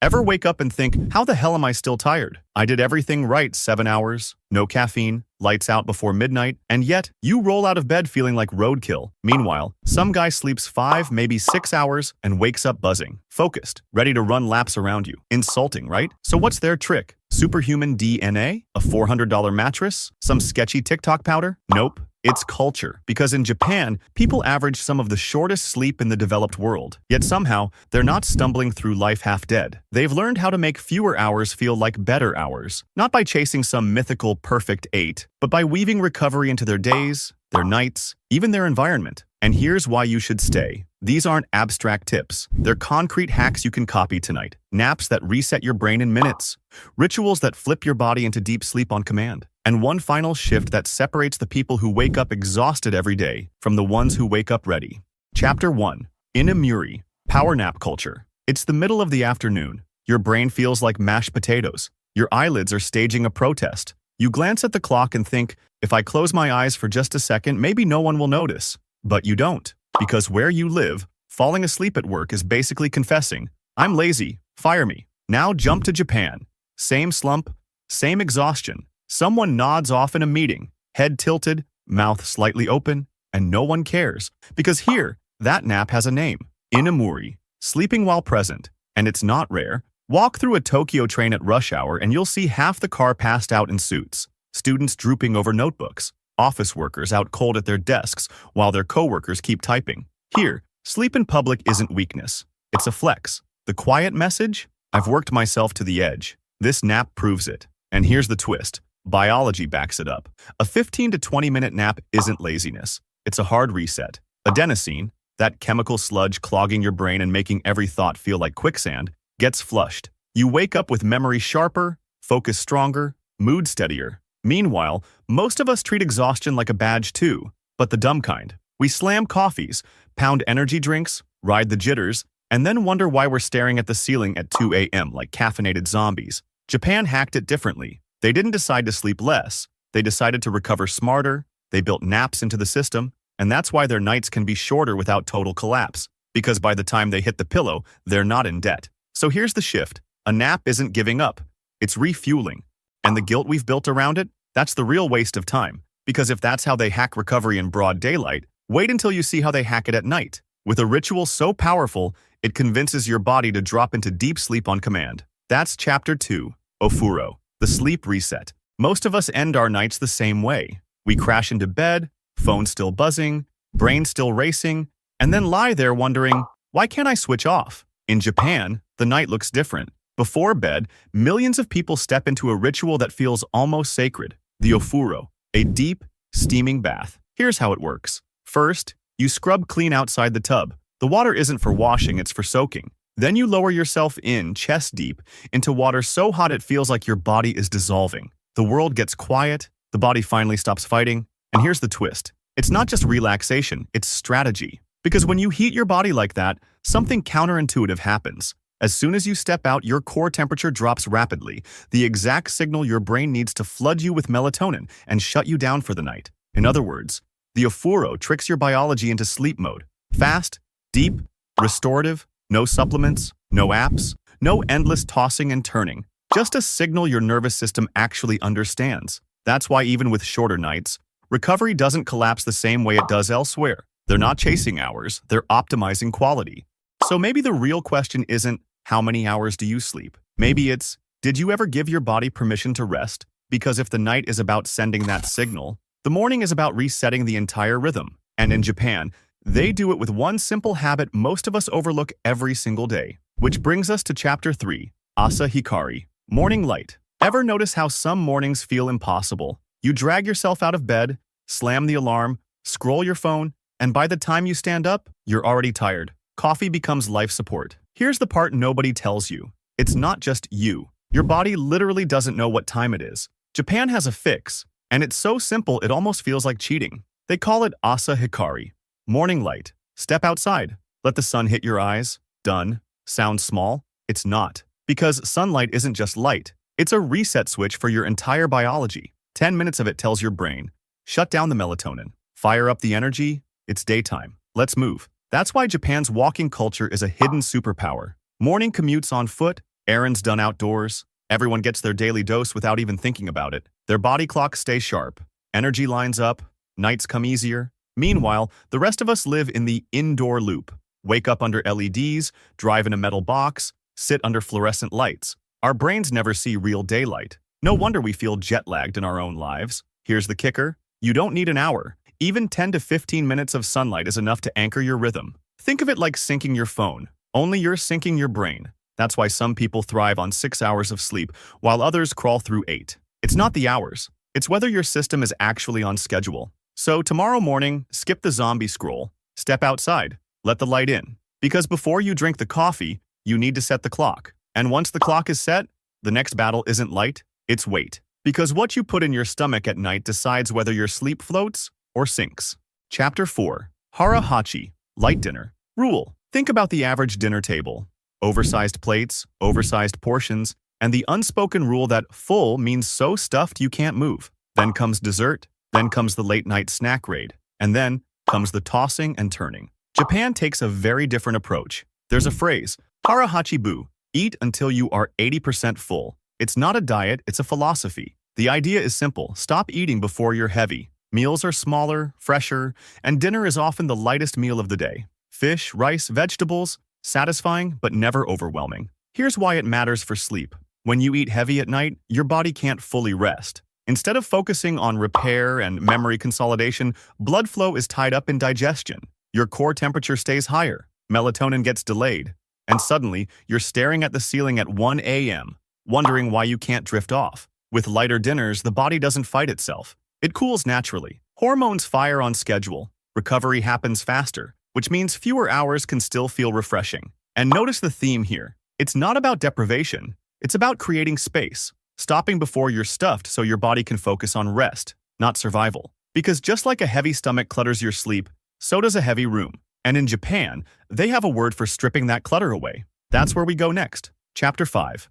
Ever wake up and think, how the hell am I still tired? I did everything right, 7 hours, no caffeine, lights out before midnight, and yet you roll out of bed feeling like roadkill. Meanwhile, some guy sleeps 5, maybe 6 hours and wakes up buzzing, focused, ready to run laps around you. Insulting, right? So what's their trick? Superhuman DNA? A $400 mattress? Some sketchy TikTok powder? Nope. It's culture, because in Japan, people average some of the shortest sleep in the developed world. Yet somehow, they're not stumbling through life half dead. They've learned how to make fewer hours feel like better hours, not by chasing some mythical perfect 8, but by weaving recovery into their days, their nights, even their environment. And here's why you should stay. These aren't abstract tips. They're concrete hacks you can copy tonight. Naps that reset your brain in minutes. Rituals that flip your body into deep sleep on command. And one final shift that separates the people who wake up exhausted every day from the ones who wake up ready. Chapter 1. Inemuri. Powernap culture. It's the middle of the afternoon. Your brain feels like mashed potatoes. Your eyelids are staging a protest. You glance at the clock and think, if I close my eyes for just a second, maybe no one will notice. But you don't. Because where you live, falling asleep at work is basically confessing, I'm lazy, fire me. Now jump to Japan. Same slump, same exhaustion. Someone nods off in a meeting, head tilted, mouth slightly open, and no one cares. Because here, that nap has a name. Inemuri. Sleeping while present. And it's not rare. Walk through a Tokyo train at rush hour and you'll see half the car passed out in suits. Students drooping over notebooks. Office workers out cold at their desks while their coworkers keep typing. Here, sleep in public isn't weakness. It's a flex. The quiet message? I've worked myself to the edge. This nap proves it. And here's the twist. Biology backs it up. A 15 to 20-minute nap isn't laziness. It's a hard reset. Adenosine, that chemical sludge clogging your brain and making every thought feel like quicksand, gets flushed. You wake up with memory sharper, focus stronger, mood steadier. Meanwhile, most of us treat exhaustion like a badge too, but the dumb kind. We slam coffees, pound energy drinks, ride the jitters, and then wonder why we're staring at the ceiling at 2 a.m. like caffeinated zombies. Japan hacked it differently. They didn't decide to sleep less. They decided to recover smarter. They built naps into the system, and that's why their nights can be shorter without total collapse, because by the time they hit the pillow, they're not in debt. So here's the shift. A nap isn't giving up. It's refueling. And the guilt we've built around it, that's the real waste of time. Because if that's how they hack recovery in broad daylight, wait until you see how they hack it at night. With a ritual so powerful, it convinces your body to drop into deep sleep on command. That's Chapter 2, Ofuro, the sleep reset. Most of us end our nights the same way. We crash into bed, phone still buzzing, brain still racing, and then lie there wondering, why can't I switch off? In Japan, the night looks different. Before bed, millions of people step into a ritual that feels almost sacred, the Ofuro, a deep, steaming bath. Here's how it works. First, you scrub clean outside the tub. The water isn't for washing, it's for soaking. Then you lower yourself in, chest deep, into water so hot it feels like your body is dissolving. The world gets quiet, the body finally stops fighting, and here's the twist. It's not just relaxation, it's strategy. Because when you heat your body like that, something counterintuitive happens. As soon as you step out, your core temperature drops rapidly, the exact signal your brain needs to flood you with melatonin and shut you down for the night. In other words, the Ofuro tricks your biology into sleep mode. Fast, deep, restorative, no supplements, no apps, no endless tossing and turning. Just a signal your nervous system actually understands. That's why even with shorter nights, recovery doesn't collapse the same way it does elsewhere. They're not chasing hours, they're optimizing quality. So maybe the real question isn't, how many hours do you sleep? Maybe it's, did you ever give your body permission to rest? Because if the night is about sending that signal, the morning is about resetting the entire rhythm. And in Japan, they do it with one simple habit most of us overlook every single day. Which brings us to Chapter 3, Asa Hikari, morning light. Ever notice how some mornings feel impossible? You drag yourself out of bed, slam the alarm, scroll your phone, and by the time you stand up, you're already tired. Coffee becomes life support. Here's the part nobody tells you. It's not just you. Your body literally doesn't know what time it is. Japan has a fix, and it's so simple it almost feels like cheating. They call it Asa Hikari. Morning light. Step outside. Let the sun hit your eyes. Done. Sounds small? It's not. Because sunlight isn't just light. It's a reset switch for your entire biology. 10 minutes of it tells your brain, shut down the melatonin. Fire up the energy. It's daytime. Let's move. That's why Japan's walking culture is a hidden superpower. Morning commutes on foot, Errands done outdoors. Everyone gets their daily dose without even thinking about it. Their body clocks stay sharp. Energy lines up. Nights come easier. Meanwhile, the rest of us live in the indoor loop. Wake up under LEDs, drive in a metal box, sit under fluorescent lights. Our brains never see real daylight. No wonder we feel jet-lagged in our own lives. Here's the kicker. You don't need an hour. Even 10 to 15 minutes of sunlight is enough to anchor your rhythm. Think of it like syncing your phone. Only you're syncing your brain. That's why some people thrive on 6 hours of sleep, while others crawl through 8. It's not the hours. It's whether your system is actually on schedule. So tomorrow morning, skip the zombie scroll. Step outside. Let the light in. Because before you drink the coffee, you need to set the clock. And once the clock is set, the next battle isn't light, it's weight. Because what you put in your stomach at night decides whether your sleep floats or sinks. Chapter 4. Harahachi, Light Dinner. Rule. Think about the average dinner table. Oversized plates, oversized portions, and the unspoken rule that full means so stuffed you can't move. Then comes dessert, then comes the late-night snack raid, and then comes the tossing and turning. Japan takes a very different approach. There's a phrase, Harahachi bu, eat until you are 80% full. It's not a diet, it's a philosophy. The idea is simple, stop eating before you're heavy. Meals are smaller, fresher, and dinner is often the lightest meal of the day. Fish, rice, vegetables, satisfying but never overwhelming. Here's why it matters for sleep. When you eat heavy at night, your body can't fully rest. Instead of focusing on repair and memory consolidation, blood flow is tied up in digestion. Your core temperature stays higher, melatonin gets delayed, and suddenly you're staring at the ceiling at 1 a.m., wondering why you can't drift off. With lighter dinners, the body doesn't fight itself. It cools naturally. Hormones fire on schedule. Recovery happens faster, which means fewer hours can still feel refreshing. And notice the theme here. It's not about deprivation. It's about creating space, stopping before you're stuffed so your body can focus on rest, not survival. Because just like a heavy stomach clutters your sleep, so does a heavy room. And in Japan, they have a word for stripping that clutter away. That's where we go next. Chapter 5.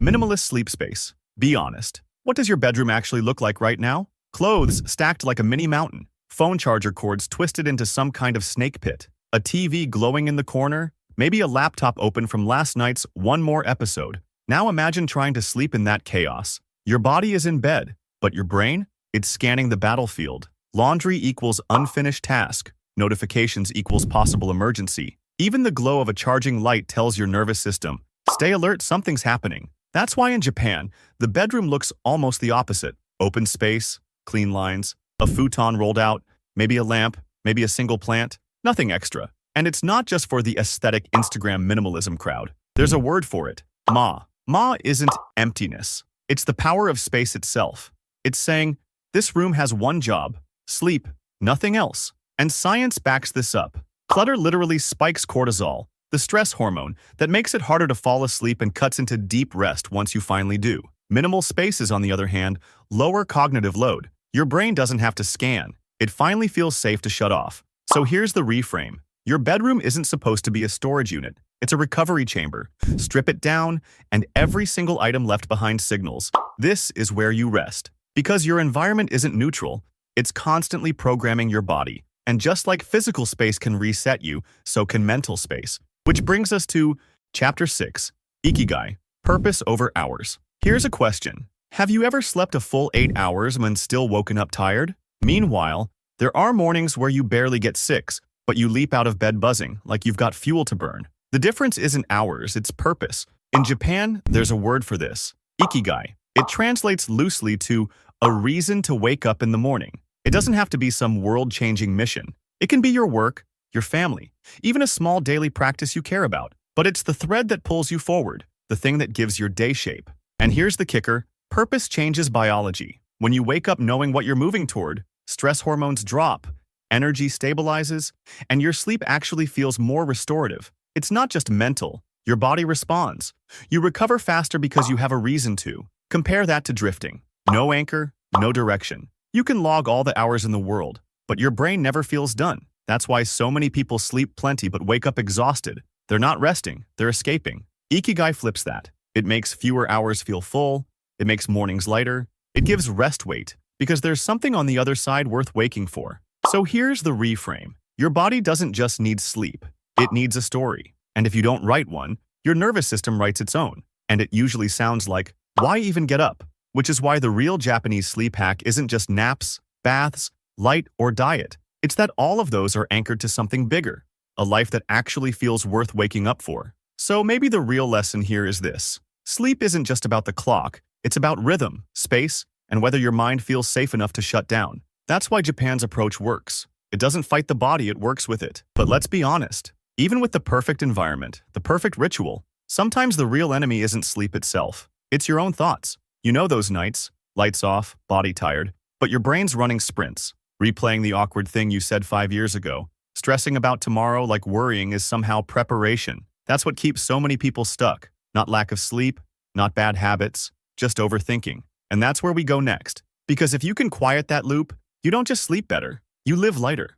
Minimalist sleep space. Be honest. What does your bedroom actually look like right now? Clothes stacked like a mini mountain. Phone charger cords twisted into some kind of snake pit. A TV glowing in the corner. Maybe a laptop open from last night's One More episode. Now imagine trying to sleep in that chaos. Your body is in bed, but your brain? It's scanning the battlefield. Laundry equals unfinished task. Notifications equals possible emergency. Even the glow of a charging light tells your nervous system, stay alert, something's happening. That's why in Japan, the bedroom looks almost the opposite. Open space, clean lines, a futon rolled out, maybe a lamp, maybe a single plant, nothing extra. And it's not just for the aesthetic Instagram minimalism crowd. There's a word for it. Ma isn't emptiness. It's the power of space itself. It's saying, this room has one job, sleep, nothing else. And science backs this up. Clutter literally spikes cortisol, the stress hormone that makes it harder to fall asleep and cuts into deep rest once you finally do. Minimal spaces, on the other hand, lower cognitive load. Your brain doesn't have to scan. It finally feels safe to shut off. So here's the reframe. Your bedroom isn't supposed to be a storage unit. It's a recovery chamber. Strip it down, and every single item left behind signals. This is where you rest. Because your environment isn't neutral, it's constantly programming your body. And just like physical space can reset you, so can mental space. Which brings us to Chapter 6, Ikigai, Purpose Over Hours. Here's a question. Have you ever slept a full 8 hours when still woken up tired? Meanwhile, there are mornings where you barely get 6, but you leap out of bed buzzing, like you've got fuel to burn. The difference isn't hours, it's purpose. In Japan, there's a word for this, ikigai. It translates loosely to a reason to wake up in the morning. It doesn't have to be some world-changing mission. It can be your work, your family, even a small daily practice you care about. But it's the thread that pulls you forward, the thing that gives your day shape. And here's the kicker, purpose changes biology. When you wake up knowing what you're moving toward, stress hormones drop, energy stabilizes, and your sleep actually feels more restorative. It's not just mental. Your body responds. You recover faster because you have a reason to. Compare that to drifting. No anchor, no direction. You can log all the hours in the world, but your brain never feels done. That's why so many people sleep plenty but wake up exhausted. They're not resting, they're escaping. Ikigai flips that. It makes fewer hours feel full. It makes mornings lighter. It gives rest weight, because there's something on the other side worth waking for. So here's the reframe. Your body doesn't just need sleep. It needs a story. And if you don't write one, your nervous system writes its own. And it usually sounds like, why even get up? Which is why the real Japanese sleep hack isn't just naps, baths, light, or diet. It's that all of those are anchored to something bigger, a life that actually feels worth waking up for. So maybe the real lesson here is this. Sleep isn't just about the clock, it's about rhythm, space, and whether your mind feels safe enough to shut down. That's why Japan's approach works. It doesn't fight the body, it works with it. But let's be honest, even with the perfect environment, the perfect ritual, sometimes the real enemy isn't sleep itself. It's your own thoughts. You know those nights, lights off, body tired, but your brain's running sprints, replaying the awkward thing you said 5 years ago, stressing about tomorrow like worrying is somehow preparation. That's what keeps so many people stuck. Not lack of sleep, not bad habits, just overthinking. And that's where we go next. Because if you can quiet that loop, you don't just sleep better, you live lighter.